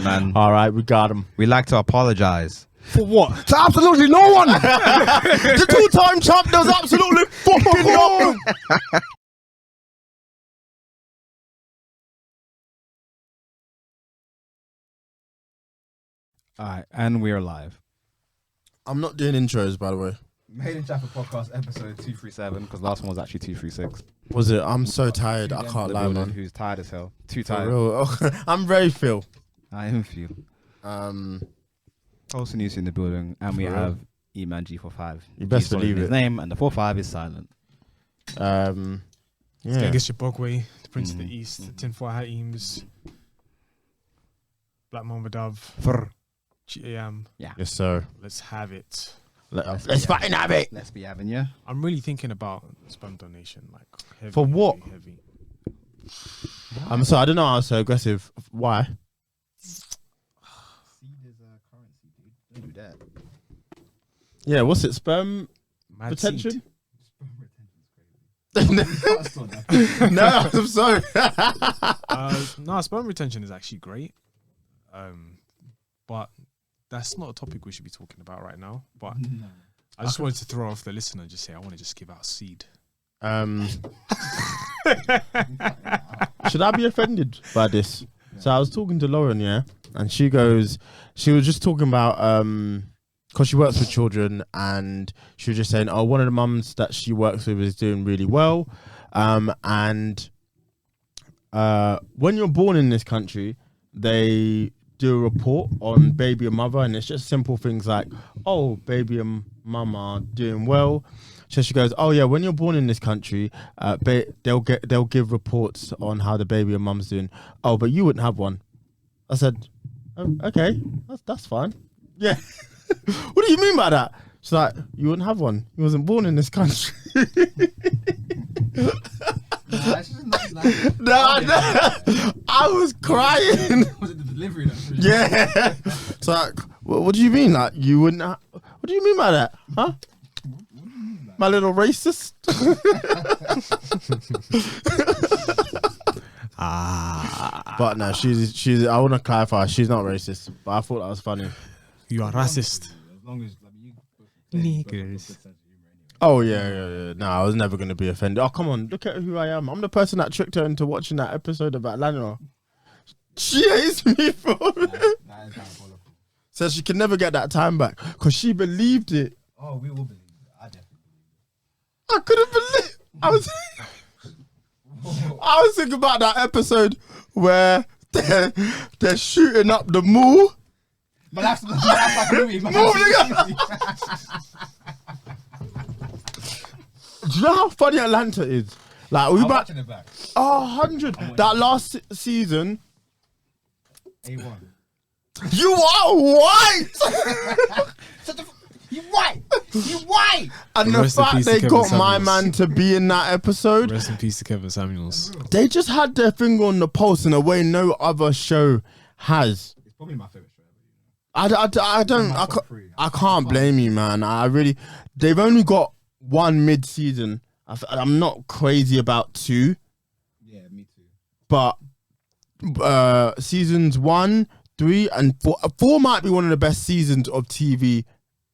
man. All right, we got him. We like to apologize. For what? To absolutely no one. The two-time champ does absolutely fucking nothing. All right, and we're live. I'm not doing intros, by the way. Made in Chafford podcast episode 237 because last one was actually 236. Was it? I'm so tired. I can't lie, man. Who's tired as hell? Too For tired. real. I'm very Phil. I am feel. Also news in the building, and we have Eman G45. You best believe his it. name, and the 45 is silent. Yeah. Genghis Chibogwe, the Prince of the East, the Tinfoil Hat Eames, Black Mamba Dove, GAM. Yeah. Yes, sir. Let's have it. Let's fucking have it. Let's be having you. I'm really thinking about sperm donation, like heavy, For what? Heavy. I'm sorry. I don't know. I was so aggressive. Why? Seed is a currency, dude. Don't do that. Yeah. What's it? Sperm Mad retention? seed. No, I'm sorry. No, sperm retention is actually great, but that's not a topic we should be talking about right now. But I just wanted to throw off the listener and just say I want to just give out seed. Should I be offended by this? So I was talking to Lauren, yeah, and she was just talking about because she works with children, and she was just saying, oh, one of the mums that she works with is doing really well, and when you're born in this country, they do a report on baby and mother, and it's just simple things like, oh, baby and mum are doing well. So she goes, oh yeah, when you're born in this country, they'll give reports on how the baby and mum's doing. Oh, but you wouldn't have one. I said, oh, okay, that's fine. Yeah. What do you mean by that? She's like, you wouldn't have one. You wasn't born in this country. No, I was crying. Was it the delivery? Yeah. It's like, what do you mean? Like, you wouldn't what do you mean by that? Huh? My little racist? But no, she's I want to clarify, she's not racist, but I thought that was funny. You are racist. As long as you Niggers. Oh yeah. No, I was never going to be offended. Oh, come on, look at who I am. I'm the person that tricked her into watching that episode of Atlanta. She hates me for it. Says she can never get that time back because she believed it. Oh, we will believe it. I definitely believe I couldn't believe. I was thinking about that episode where they're shooting up the mall. But that's like a movie. Do you know how funny Atlanta is? Like we back. it back. 100. That last season. A1. You are white. You white. You white. And the Rest in fact peace they to got Kevin my Samuels. man to be in that episode, Rest in peace to Kevin Samuels. they just had their finger on the pulse in a way no other show has. It's probably my favorite show ever. I can't blame you, man. They've only got one mid-season. I'm not crazy about 2, Yeah, me too. but seasons 1, 3, and 4 might be one of the best seasons of TV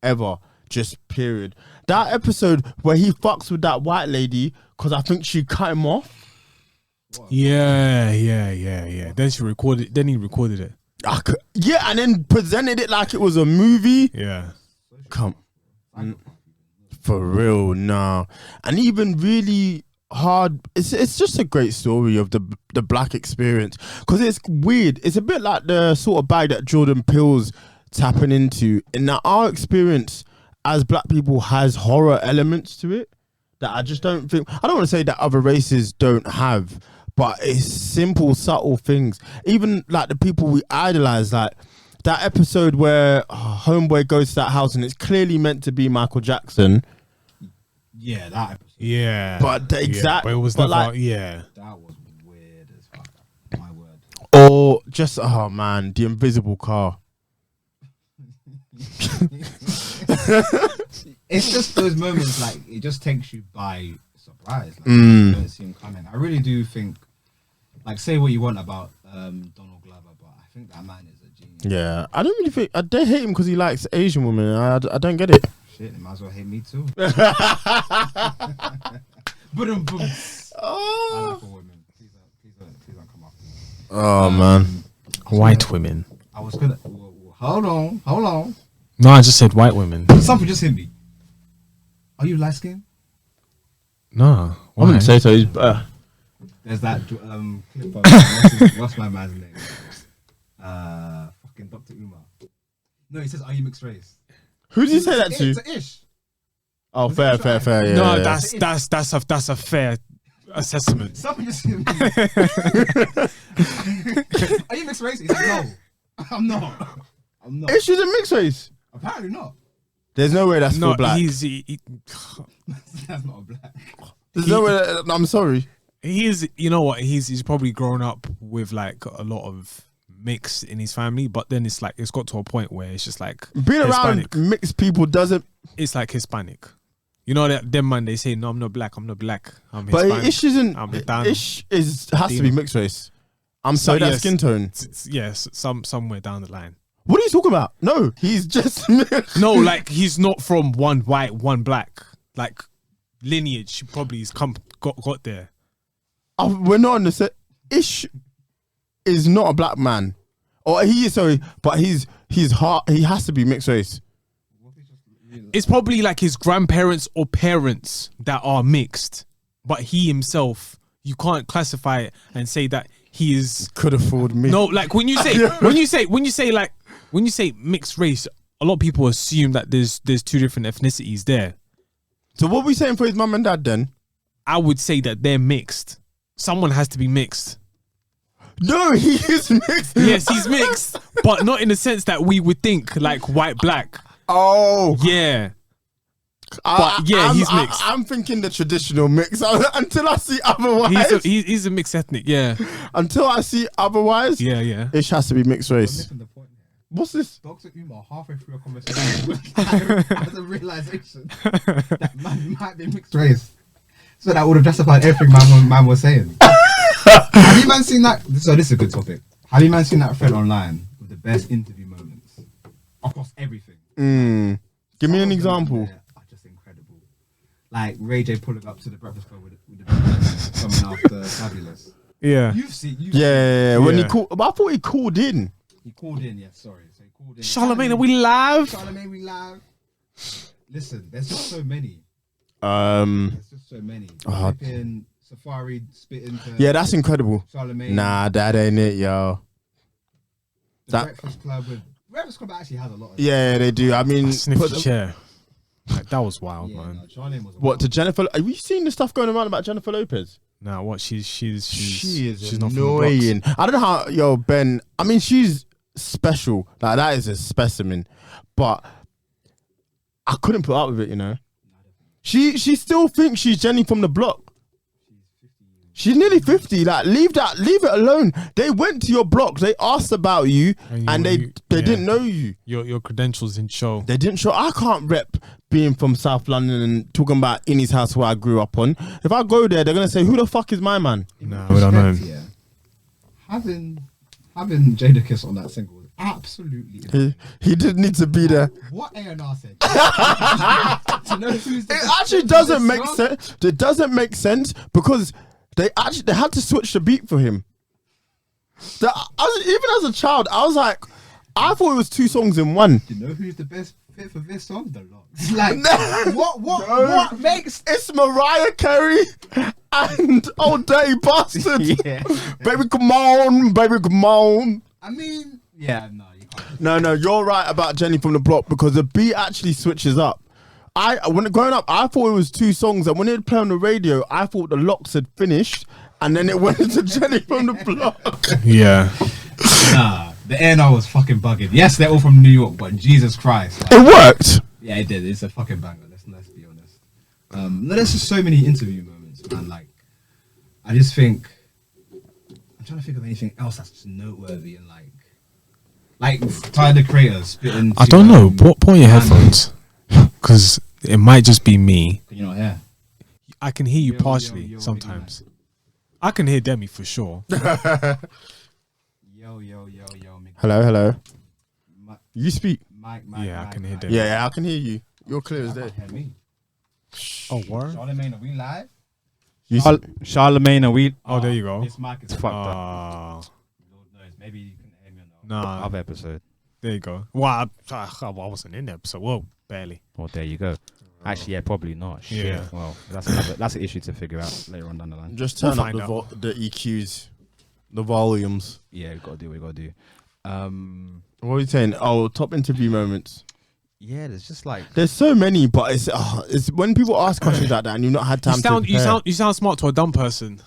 ever. Just period. That episode where he fucks with that white lady because I think she cut him off. Yeah. Then he recorded it. Yeah, and then presented it like it was a movie. Yeah. Come. For real, nah. And even really hard, it's just a great story of the black experience because it's weird. It's a bit like the sort of bag that Jordan Peele's tapping into, in that our experience as black people has horror elements to it that I just don't think, I don't want to say that other races don't have, but it's simple, subtle things. Even like the people we idolize, like that episode where Homeboy goes to that house and it's clearly meant to be Michael Jackson. Yeah, that episode. Yeah. But the exact, but it was but never, like, yeah. That was weird as fuck. My word. or just, oh man, the invisible car. It's just those moments, like, it just takes you by surprise. Like, you don't see him coming. I really do think, like, say what you want about Donald Glover, but I think that man is a genius. Yeah, I don't really think they hate him because he likes Asian women. I don't get it. Shit, they might as well hate me too. Boom, boom. I like all women. Please don't come after me. Oh man, White women. I was gonna. Hold on. No, I just said white women. Something just hit me. Are you light skinned? No. I wouldn't say so. He's There's that clip of what's my man's name? Fucking Dr. Umar. No, he says, "Are you mixed race?" Who did you say that to? To Ish. Oh, fair. Yeah, No, yeah. that's a fair assessment. Something just hit me. Are you mixed race? He's like, no, I'm not. Ish is a mixed race. Apparently not. There's no way that's No, full black. That's not a black. There's no way. I'm sorry. He's, you know what? He's probably grown up with like a lot of mix in his family, but then it's like it's got to a point where it's just like Being Hispanic. around mixed people doesn't. It's like Hispanic. You know that them man, they say no, I'm not black. I'm Hispanic. But Ish isn't. I'm Italian. Ish has to be mixed race. I'm sorry, that yes. skin tone. Yes, somewhere down the line. What are you talking about? No, he's just. No, like he's not from one white, one black. Like lineage, probably he's got there. We're not on the set. Ish is not a black man, or he is sorry, but he's hard. He has to be mixed race. It's probably like his grandparents or parents that are mixed, but he himself, you can't classify it and say that he is. Could afford me. No, like when you say mixed race, a lot of people assume that there's two different ethnicities there. So what are we saying for his mum and dad then? I would say that they're mixed. Someone has to be mixed. No, he is mixed. Yes, he's mixed, but not in the sense that we would think like white black. Oh, Yeah. But yeah, he's mixed. I'm thinking the traditional mix until I see otherwise. He's a mixed ethnic. Yeah. Until I see otherwise, Yeah. Ish has to be mixed I'm race. missing the point here. What's this? Dr. Umar, halfway through a conversation, has a realization that man might be mixed race. So that would have justified everything man was saying. Have you man seen that? So this is a good topic. Have you man seen that thread online with the best interview moments across everything? Give me an example. Are just incredible. Like Ray J pulling up to the Breakfast Club with the coming after Fabulous. Yeah. You've seen. Yeah, when he Yeah. called, I thought he called in. He called in. Yeah, sorry. So he called in. Charlemagne, are we live? Charlemagne, we live. Listen, there's just so many. There's just so many. Oh. Flipping Safari spitting to Yeah, that's incredible. Charlemagne. Nah, that ain't it, yo. The that- Breakfast Club with Breakfast Club actually has a lot of Yeah, they do. I mean, Sniff put the them- chair. Like, that was wild, Yeah, man. no, Charlemagne was what to Jennifer? Have you seen the stuff going around about Jennifer Lopez? Nah, what she's She is not from the blocks. annoying. I don't know how, yo, Ben. I mean, she's special. Like that is a specimen, but I couldn't put up with it. You know, she still thinks she's Jenny from the block. She's nearly 50. Like, leave it alone. They went to your block. They asked about you, and they didn't know you. Your credentials didn't show. They didn't show. I can't rep being from South London and talking about Innie's house where I grew up on. If I go there, they're gonna say, "Who the fuck is my man?" No, we don't know him. Yeah. Having Jadakiss on that single was absolutely. He didn't need to be there. What A&R said. To know who's the It best actually for doesn't this make song? sense. It doesn't make sense because they had to switch the beat for him. Even as a child, I was like, I thought it was 2 songs in one. You know who's the best fit for this song? The Locks. Like, what makes It's Mariah Carey and Old Dirty Bastard. Yeah. Baby, come on. I mean, yeah, no, you can't. No, you're right about Jenny from the Block because the beat actually switches up. When growing up, I thought it was 2 songs, and when it play on the radio, I thought the Locks had finished, and then it went into Jenny from the Block. Yeah. Nah, the A&R was fucking bugging. Yes, they're all from New York, but Jesus Christ. Like, It worked. yeah, it did. It's a fucking banger. Let's be honest. No, there's just so many interview moments, man. Like, I just think I'm trying to think of anything else that's just noteworthy and like Tyler the Creator spitting. I don't know. Put on your headphones, because it might just be me. Can you not hear? I can hear you Yo, partially yo, sometimes. I can hear Demi for sure. Yo, Miguel Hello. Mike, You speak. Mike. Yeah, I can hear that. Yeah, I can hear you. You're clear as day. Hear me. Oh, word. Charlemagne, are we live? Charlemagne and we. Oh, there you go. This mic is It's fucked up. Lord knows. Maybe you couldn't hear me or not. Nah, Other episode. there you go. Well, I wasn't in there, so whoa, barely. Well, there you go. Actually, yeah, probably not. Shit. Yeah. Well, that's an issue to figure out later on down the line. Just We'll turn up find the EQs, the volumes. Yeah, we gotta do what we gotta do. What are you saying? Oh, top interview moments. Yeah, there's just like There's so many, but it's when people ask questions like that and you've not had time to prepare. You sound smart to a dumb person.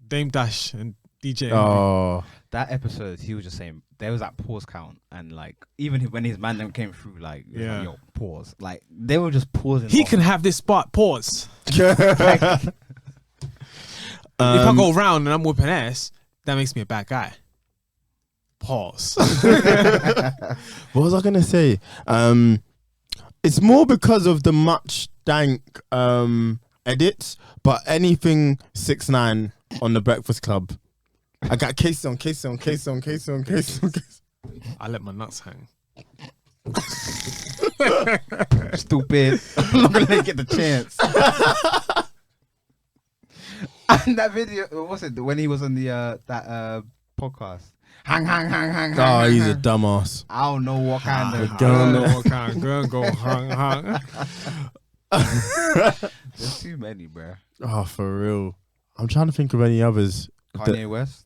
Dame Dash and DJ. Oh, that episode. He was just saying there was that pause count, and like even when his man them came through, like it was like, yo, pause. Like they were just pausing. He off. can have this spot. Pause. If I go round and I'm whooping ass, that makes me a bad guy. Pause. what was I gonna say? It's more because of the much dank edits, but anything 6ix9ine on the Breakfast Club. I got case on. I let my nuts hang. Stupid. I'm not gonna let you get the chance. And that video, what was it? When he was on the that podcast. Hang. Oh, he's a dumbass. I don't know what kind of. I don't know what kind of girl go hung. There's too many, bruh. Oh, for real. I'm trying to think of any others. Kanye West.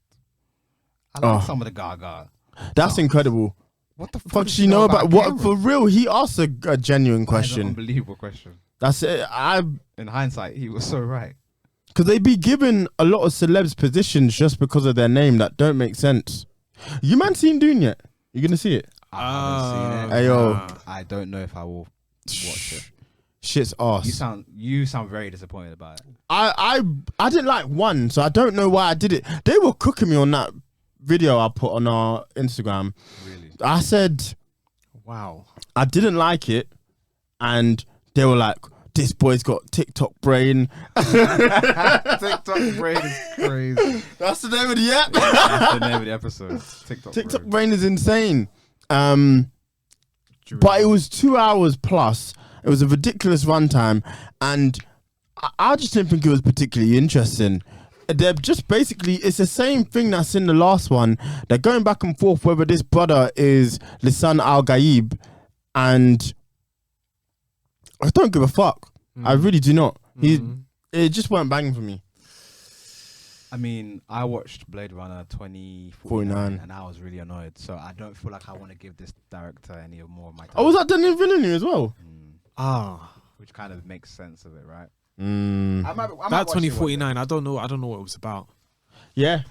I like some of the Gaga. That's incredible. What the Fuck, do you know about what? Cameron? For real, he asked a genuine That is an question. unbelievable question. That's it. In hindsight, he was so right. Because they be given a lot of celebs positions just because of their name that don't make sense. You man seen Dune yet? You gonna see it? I haven't seen it. Ayo. I don't know if I will watch it. Shit's ass. You sound very disappointed about it. I didn't like one, so I don't know why I did it. They were cooking me on that video I put on our Instagram. Really? I said Wow. I didn't like it, and they were like, "This boy's got TikTok brain." TikTok Brain is crazy. That's the name of the app. That's the name of the episode. TikTok brain is insane. But it was 2 hours plus. It was a ridiculous runtime, and I just didn't think it was particularly interesting. They're just basically, it's the same thing that's in the last one. They're going back and forth whether this brother is Lisan Al Gaib, and I don't give a fuck. I really do not. It just weren't banging for me. I mean, I watched Blade Runner 2049 and I was really annoyed. So I don't feel like I want to give this director any more of my time. Oh, was that done in Villainy as well? Which kind of makes sense of it, right? I might That watch it one day. 2049. I don't know what it was about. Yeah.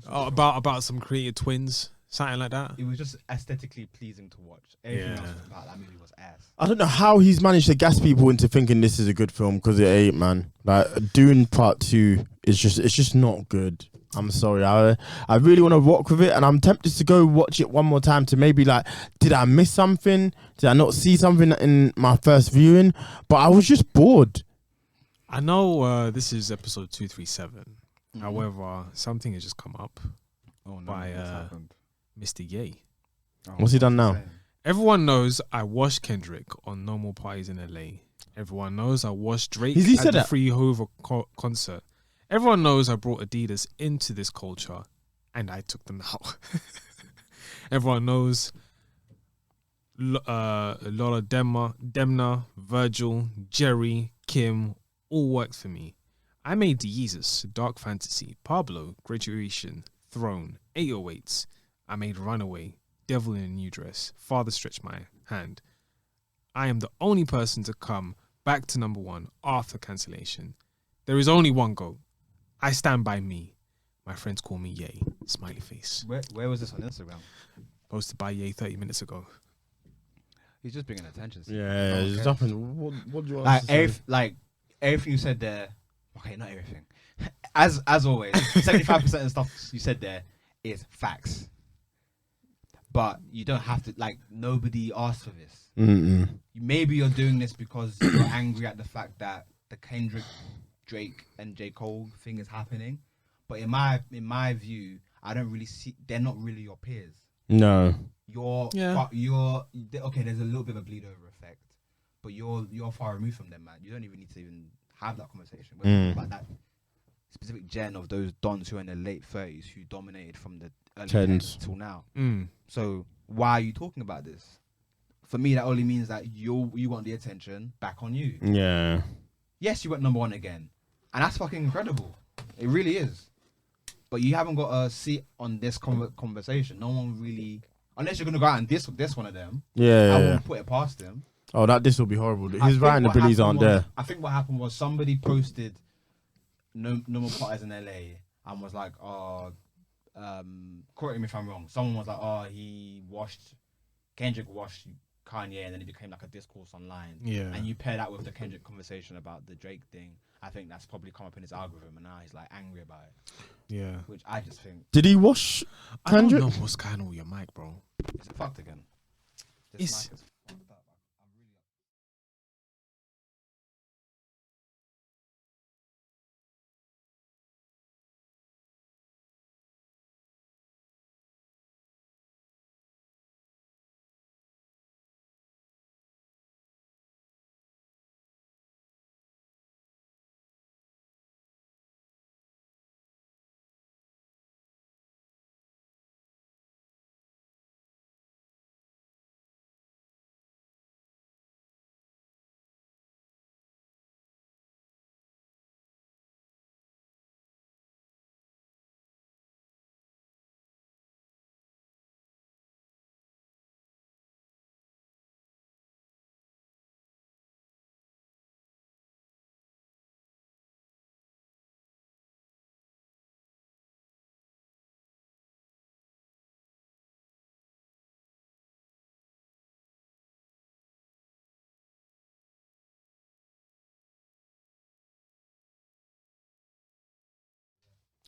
Oh, about some created twins, something like that. It was just aesthetically pleasing to watch. Everything else about that movie was ass. I don't know how he's managed to gas people into thinking this is a good film, because it ain't, man. Like, Dune Part 2 is just not good. I'm sorry. I really want to rock with it, and I'm tempted to go watch it one more time to maybe like, did I miss something? Did I not see something in my first viewing? But I was just bored. I know this is episode 237. However, something has just come up Oh no! by what's happened? Mr. Ye. Oh, What's he done now? saying? Everyone knows I watched Kendrick on Normal Parties in LA. Everyone knows I watched Drake Has he at said the that? Free Hoover concert. Everyone knows I brought Adidas into this culture, and I took them out. Everyone knows Lola Demna, Virgil, Jerry, Kim, all worked for me. I made the Yeezus, Dark Fantasy, Pablo, Graduation, Throne, 808s. I made Runaway, Devil in a New Dress, Father Stretch My Hand. I am the only person to come back to number one after cancellation. There is only one GOAT. I stand by me. My friends call me Ye. Smiley face. Where was this on Instagram? Posted by Ye 30 minutes ago. He's just bringing attention. Yeah, Okay. there's nothing. What do you want Like, to say? everything you said there. Okay, not everything. As always, 75% of the stuff you said there is facts. But you don't have to, like, nobody asked for this. Maybe you're doing this because you're angry at the fact that the Kendrick, Drake, and J. Cole thing is happening. But in my view, I don't really see, they're not really your peers. No. You're okay. There's a little bit of a bleed over effect, but you're far removed from them, man. You don't even need to even have that conversation. We're talking about that specific gen of those dons who are in their late 30s who dominated from the early 10s till now. So why are you talking about this? For me, that only means that you want the attention back on you. Yeah. Yes, you went number 1 again, and that's fucking incredible. It really is. But you haven't got a seat on this conversation. No one really, unless you're gonna go out and diss one of them. Yeah. I won't put it past them. Oh, this will be horrible. His writing abilities aren't there. I think what happened was somebody posted no more parties in LA and was like, correct me if I'm wrong. Someone was like, Kendrick washed Kanye, and then it became like a discourse online. Yeah. And you pair that with the Kendrick conversation about the Drake thing. I think that's probably come up in his algorithm, and now he's like angry about it. Yeah. Which I just think. Did he wash Kendrick? I don't know what's going on with your mic, bro. Is it fucked again? It's Mic is fucked up. I'm really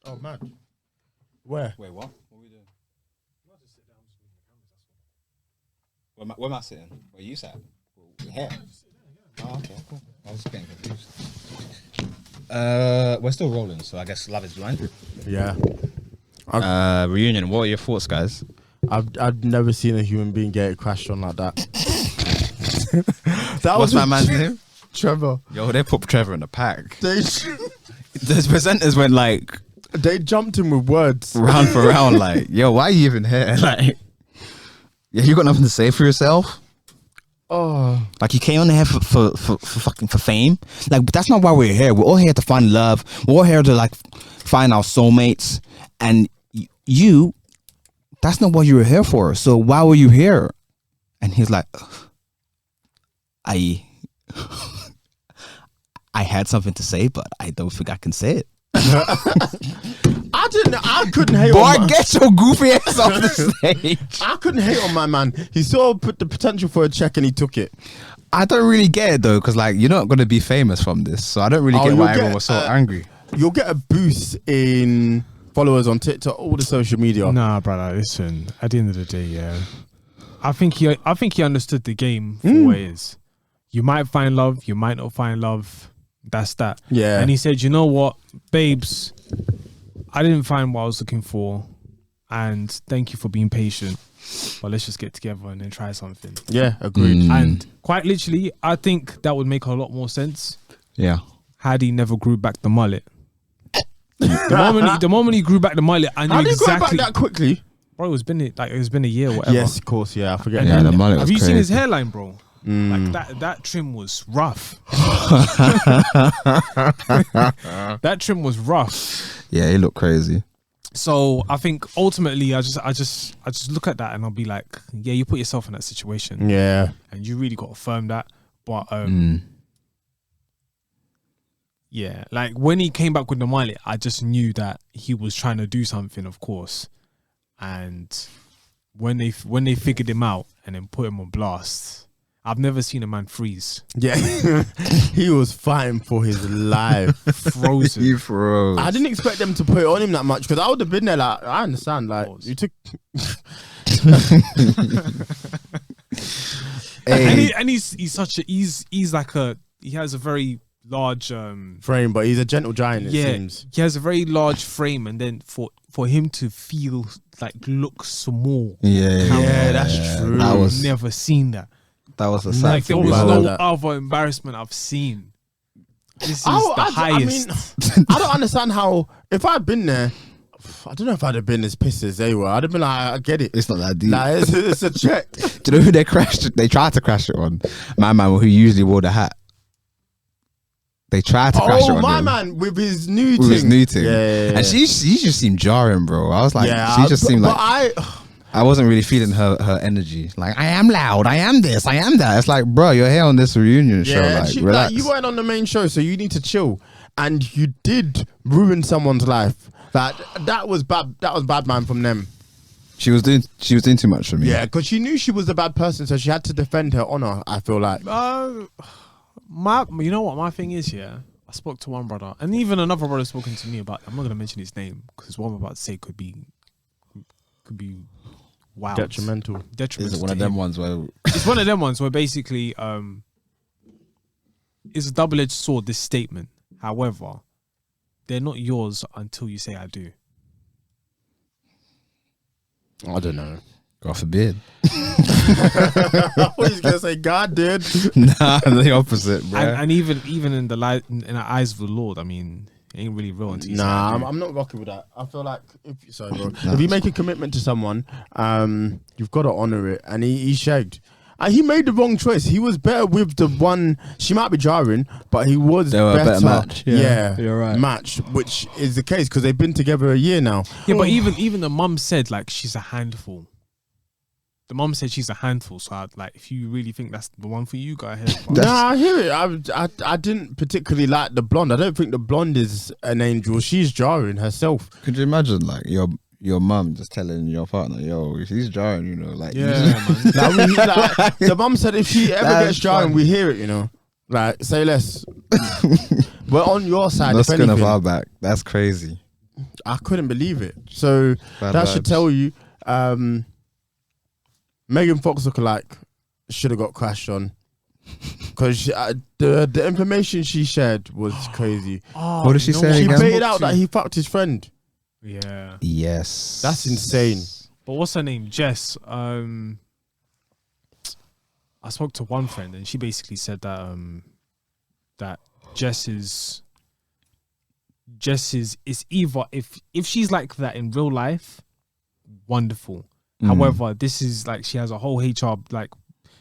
Oh, man. Where? Wait, what? What are we doing? Where am I sitting? Where you sat? Here. Oh, okay, cool. I was getting confused. We're still rolling, so I guess Love is Blind. Yeah. Reunion. What are your thoughts, guys? I've never seen a human being get crashed on like that. What's my man's name? Trevor. Yo, they put Trevor in the pack. The presenters went like they jumped him with words. round for round, like, yo, why are you even here? Like, yeah, you got nothing to say for yourself. Oh, like you came on here for fame. Like, but that's not why we're here. We're all here to find love. We're all here to like find our soulmates. And you, that's not what you were here for. So why were you here? And he's like, I had something to say, but I don't think I can say it. I couldn't hate Boy, on my, get your goofy ass off the stage. I couldn't hate on my man. He saw the potential for a check and he took it. I don't really get it though, because like you're not gonna be famous from this, so I don't really get why everyone was so angry. You'll get a boost in followers on TikTok, all the social media. Nah, brother. Listen, at the end of the day, yeah, I think he understood the game for what it is. You might find love, you might not find love. That's that. Yeah. And he said, you know what, babes, I didn't find what I was looking for, and thank you for being patient. But let's just get together and then try something. Yeah, agreed. And quite literally, I think that would make a lot more sense. Yeah. Had he never grew back the mullet. the moment he grew back the mullet, I knew How did he exactly. grow back that quickly? Bro, it's been a year, or whatever. Yes, of course. Yeah, I forget. And Yeah, then, the mullet have was you seen his crazy. hairline, bro? Like that trim was rough. That trim was rough. Yeah, he looked crazy. So I think ultimately, I just look at that and I'll be like, yeah, you put yourself in that situation, Yeah. and you really got to firm that. But yeah, like when he came back with the mullet, I just knew that he was trying to do something, of course. And when they figured him out and then put him on blast, I've never seen a man freeze. Yeah. He was fighting for his life. Frozen. He froze. I didn't expect them to put it on him that much because I would have been there like, I understand. Like, Pause. you took... And he's like he has a very large frame, but he's a gentle giant, it yeah, seems. he has a very large frame, and then for him to feel like look small. Yeah, that's true. That was- Never seen that. That was a Like, sad Like there thing. was about no that. other embarrassment I've seen. This is Oh, the I mean, highest. I don't understand how. If I'd been there, I don't know if I'd have been as pissed as they were. I'd have been like, I get it. It's not that deep. Like, it's a check. Do you know who they crashed? They tried to crash it on. My man, who usually wore the hat. They tried to crash it Oh, on my him. man with his new With thing. his new thing. Yeah. And she just seemed jarring, bro. I was like, yeah, she just seemed but like I wasn't really feeling her energy. Like, I am loud, I am this, I am that. It's like, bro, you're here on this reunion show. yeah, Like, relax. you weren't on the main show, so you need to chill. And you did ruin someone's life. That was bad. That was bad, man, from them. She was doing too much for me. Yeah, because she knew she was a bad person, so she had to defend her honor. I feel like. You know what my thing is, yeah. I spoke to one brother, and even another brother spoken to me about. I'm not gonna mention his name because what I'm about to say could be wild, Detrimental. Is it one to of them him. ones where It's one of them ones where basically it's a double-edged sword, this statement. However, they're not yours until you say I do. I don't know. God forbid. I was just gonna say, God did. Nah, the opposite, bro. And even in the eyes of the Lord, I mean, it ain't really real until you say Nah, I do. I'm not rocking with that. I feel like if you make a commitment to someone, you've got to honor it. And he shagged. He made the wrong choice. He was better with the one. She might be jarring, but he was They were a better match. Yeah, You're right. match, which is the case because they've been together a year now. Yeah, but even the mum said like she's a handful. The mum said she's a handful. So I'd, like, if you really think that's the one for you, go ahead. But Nah, I hear it. I didn't particularly like the blonde. I don't think the blonde is an angel. She's jarring herself. Could you imagine, like, your mum just telling your partner, yo, he's jarring, you know, like, yeah, man. Like, the mum said if she ever That's gets jarring, funny. we hear it, you know. Like, say less. We're on your side. not If skin of anything. our back. That's crazy. I couldn't believe it. So Bad that should vibes. tell you, Megan Fox lookalike should have got crashed on because the information she shared was crazy. Oh, What did she you know say what? She again? baited out that he fucked his friend. Yeah. Yes. That's insane. But what's her name? Jess. I spoke to one friend and she basically said that that Jess is it's either if she's like that in real life, wonderful. However, this is like she has a whole HR, like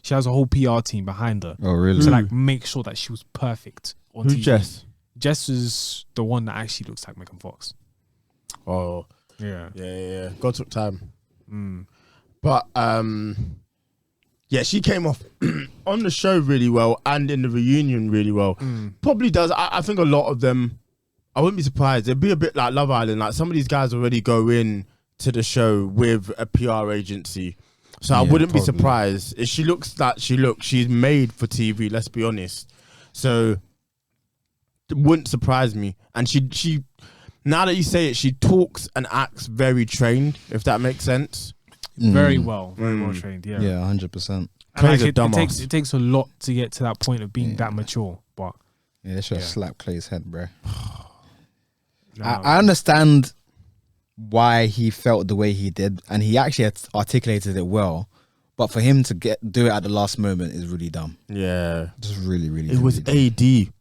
she has a whole PR team behind her Oh, really? to like make sure that she was perfect on Who's TV. Jess? Jess is the one that actually looks like Megan Fox. Oh, Yeah. yeah. God took time. Mm. But yeah, she came off on the show really well and in the reunion really well. Probably does. I think a lot of them, I wouldn't be surprised. It'd be a bit like Love Island. Like some of these guys already go in to the show with a PR agency. So I Yeah, wouldn't be probably. surprised. If she looks like she's made for TV, let's be honest. So it wouldn't surprise me. And she now that you say it, she talks and acts very trained, if that makes sense. Very well trained. Yeah. Yeah, 100%. And Clay's like, a dumbass. it takes a lot to get to that point of being that mature. But Yeah, they should have Yeah. slapped Clay's head, bro. nah, I understand why he felt the way he did, and he actually had articulated it well. But for him to do it at the last moment is really dumb. Yeah. Just really, really. It was really dumb.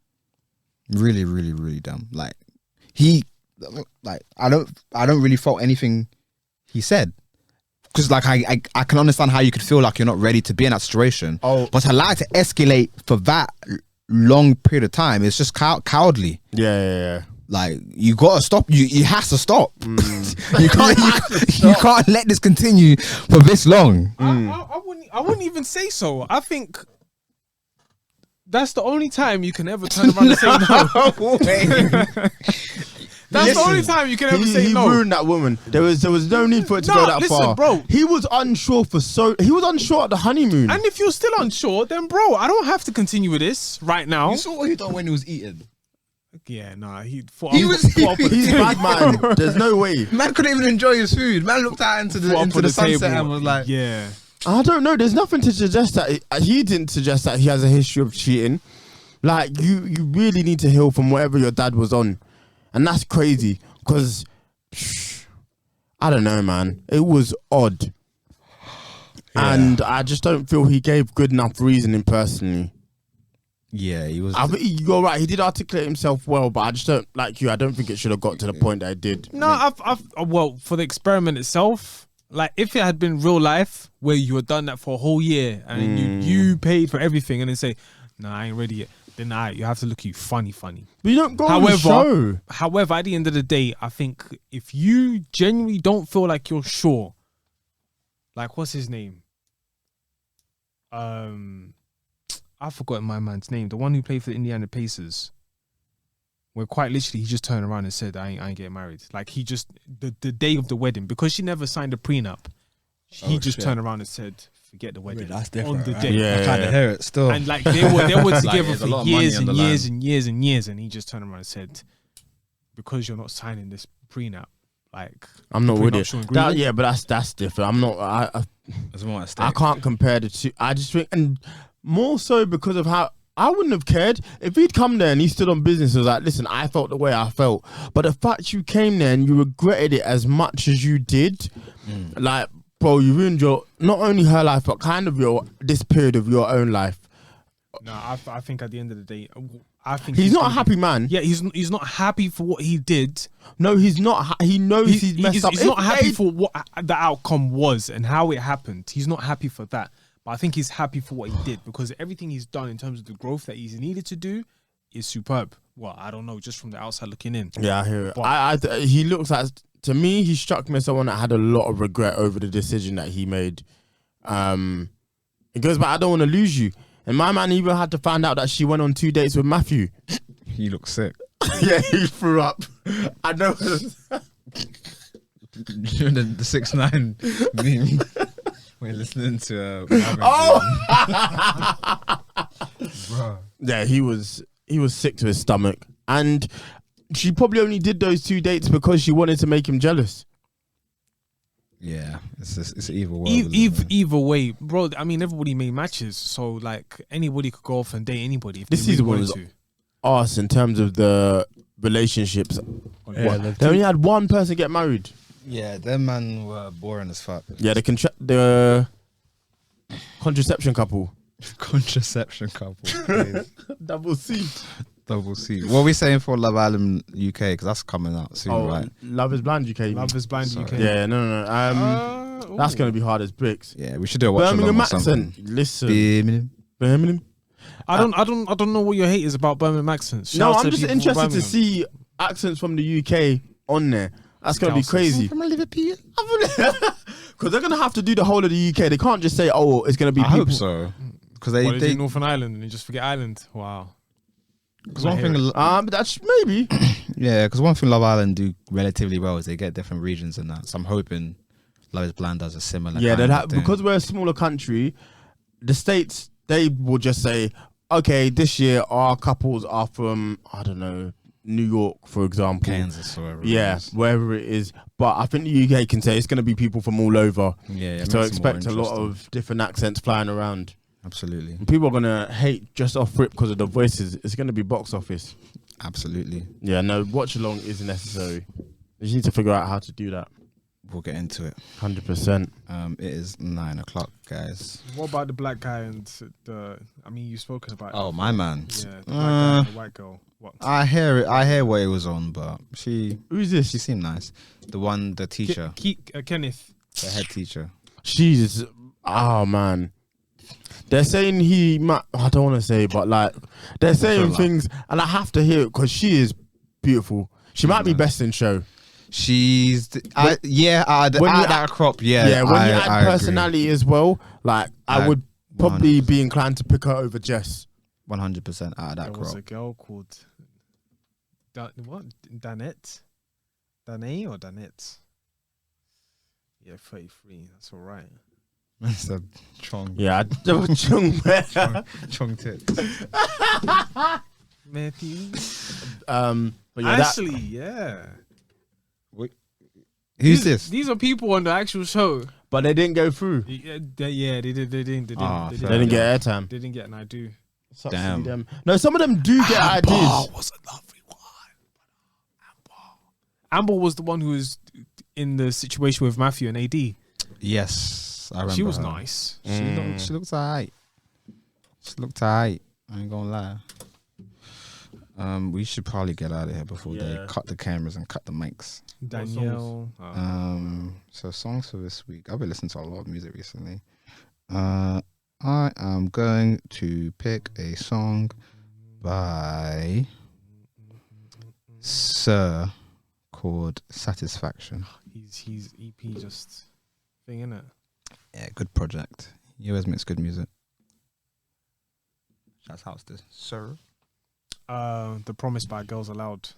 AD. Really, really, really dumb. Like I don't really fault anything he said, because like I can understand how you could feel like you're not ready to be in that situation. Oh. But to allow it to escalate for that long period of time is just cowardly. Yeah. Like, you gotta stop. You has to stop. you can't let this continue for this long. I wouldn't even say so. I think that's the only time you can ever turn around and say no. That's the only time you can ever say He no. ruined that woman. There was no need for it to No, go that listen, far. bro. He was unsure he was unsure at the honeymoon. And if you're still unsure, then bro, I don't have to continue with this right now. You saw what he done when he was eating. Yeah, nah, He was- He's bad, man. There's no way. Man couldn't even enjoy his food. Man looked out into the sunset and was like, yeah. I don't know. There's nothing to suggest that he didn't suggest that he has a history of cheating. Like you really need to heal from whatever your dad was on, and that's crazy. Because I don't know, man. It was odd. And I just don't feel he gave good enough reasoning personally. Yeah, he was. I think you're right. He did articulate himself well, but I just don't like you. I don't think it should have got to the point that it did. No, well, for the experiment itself, like if it had been real life where you had done that for a whole year and you paid for everything and then say, "Nah, I ain't ready yet," then you have to look at you funny. But you don't go on the show. However, at the end of the day, I think if you genuinely don't feel like you're sure, like what's his name? I've forgotten my man's name. The one who played for the Indiana Pacers. Where quite literally he just turned around and said, I ain't getting married. Like he just, the day of the wedding, because she never signed a prenup, he just turned around and said, forget the wedding. That's different. On the right? day. Yeah. I kind of hear it still. And like they were Like, together there's a lot for of money years on and the years line. and years and years. And he just turned around and said, because you're not signing this prenup, like I'm not with it. prenuptial agreement. Yeah, but that's different. I'm not. There's more at stake. I can't compare the two. I just think, and more so because of how I wouldn't have cared if he'd come there and he stood on business. And was like, listen, I felt the way I felt, but the fact you came there and you regretted it as much as you did, like, bro, you ruined your not only her life but kind of this period of your own life. No, I think at the end of the day, I think He's not a happy man. Yeah, he's not happy for what he did. No, he's not. He knows he's messed up. He's not happy for what the outcome was and how it happened. He's not happy for that. But I think he's happy for what he did because everything he's done in terms of the growth that he's needed to do is superb. Well, I don't know, just from the outside looking in. Yeah, I hear it. But he looks like, to me, he struck me as someone that had a lot of regret over the decision that he made. It goes back, I don't want to lose you. And my man even had to find out that she went on 2 dates with Matthew. He looks sick. Yeah, he threw up. I know. the 6ix9ine meme. We're listening to. Bro. Yeah, he was sick to his stomach, and she probably only did those 2 dates because she wanted to make him jealous. Yeah, it's an evil world. isn't it? Either way, bro. I mean, everybody made matches, so like anybody could go off and date anybody if This they really season wanted was to. Us in terms of the relationships. Yeah, They only had one person get married. Yeah, them man were boring as fuck. Yeah, the contraception couple. Contraception couple. please. Double C. Double C. What are we saying for Love Island UK? Because that's coming out soon, right? Love is Blind UK. you mean? Love is Blind Sorry. UK. Yeah, no. That's gonna be hard as bricks. Yeah, we should do a watch Birmingham along or something. accent. Listen, Birmingham. I don't know what your hate is about Birmingham accents. No, Shout out I'm to just people from interested to Birmingham. see accents from the UK on there. That's gonna be Scousers. crazy. From Liverpool. Because they're gonna have to do the whole of the UK. They can't just say, "Oh, it's gonna be." I people. hope so. Because What, they do Northern Ireland and you just forget Ireland? Wow. Because one thing, That's maybe. yeah, because one thing Love Island do relatively well is they get different regions and that. So I'm hoping Love is Blind does a similar. Yeah, kind of thing. because we're a smaller country. The states they will just say, "Okay, this year our couples are from I don't know New York, for example." Kansas or wherever. it Yeah, is. wherever it is. But I think the UK can say it's going to be people from all over. Yeah, it So makes it more expect a lot interesting. of different accents flying around. Absolutely, And people are going to hate just off rip because of the voices. It's going to be box office. absolutely. Yeah, no, watch along is necessary. You just need to figure out how to do that. We'll get into it. 100%. It is 9 o'clock, guys. What about the black guy and the? I mean, you've spoken about. Oh, it. my man. Yeah, the black guy and the white girl. What? I hear it. I hear what it was on, but she Who's this? seemed nice. The teacher, Kenneth. the head teacher. She's, oh man. They're saying he might, I don't want to say, but like, they're saying like? things, and I have to hear it because she is beautiful. She might be best in show. She's when you that crop. Yeah, when you I add agree. personality as well, like, I would probably be inclined to pick her over Jess. 100% out of that There was crop. a girl called Danette, Danae or Danette. Yeah, 33. That's all right. That's a chong. Yeah, Chong tits. Matthew. but yeah, Actually, yeah. Who's this? These are people on the actual show. but they didn't go through. Yeah, they didn't. Ah, They fair They didn't get. get airtime. They didn't get an I do. Sucks to be Damn. them. No, some of them do get ideas. was a lovely one. Amber was the one who was in the situation with Matthew and AD. Yes, I remember. She was her. nice. She looked alright. She looked alright. I ain't gonna lie. We should probably get out of here before they Yeah. cut the cameras and cut the mics. Danielle. So songs for this week. I've been listening to a lot of music recently. I am going to pick a song by Sir called Satisfaction. He's EP just thing, innit? Yeah, good project. He always makes good music. Shouts out to Sir. The Promise by Girls Aloud.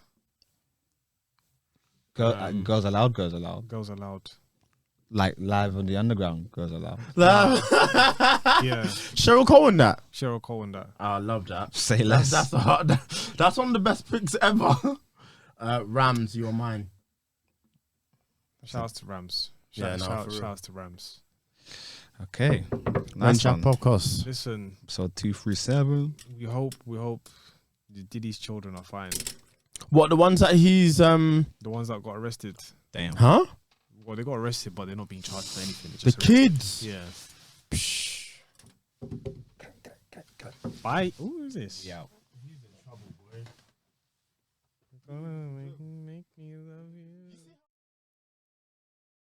Girls Aloud, Girls Aloud. Girls Aloud. Like live on the underground, Girls Aloud. Yeah. Cheryl Cohen, that. Cheryl Cole and that. I love that. Say less. That's one of the best picks ever. Rams, you're mine. Shout out to Rams. Yeah, Shout no, out for real. shout out to Rams. Okay. Man Nice Chat one. podcast. Listen, Episode 237. we hope Diddy's children are fine. What, the ones that he's The ones that got arrested. Damn. huh? Well, they got arrested, but they're not being charged for anything. They're The just arrested. kids. Yeah. Bye. Who is this? Yeah. Gonna make me love you.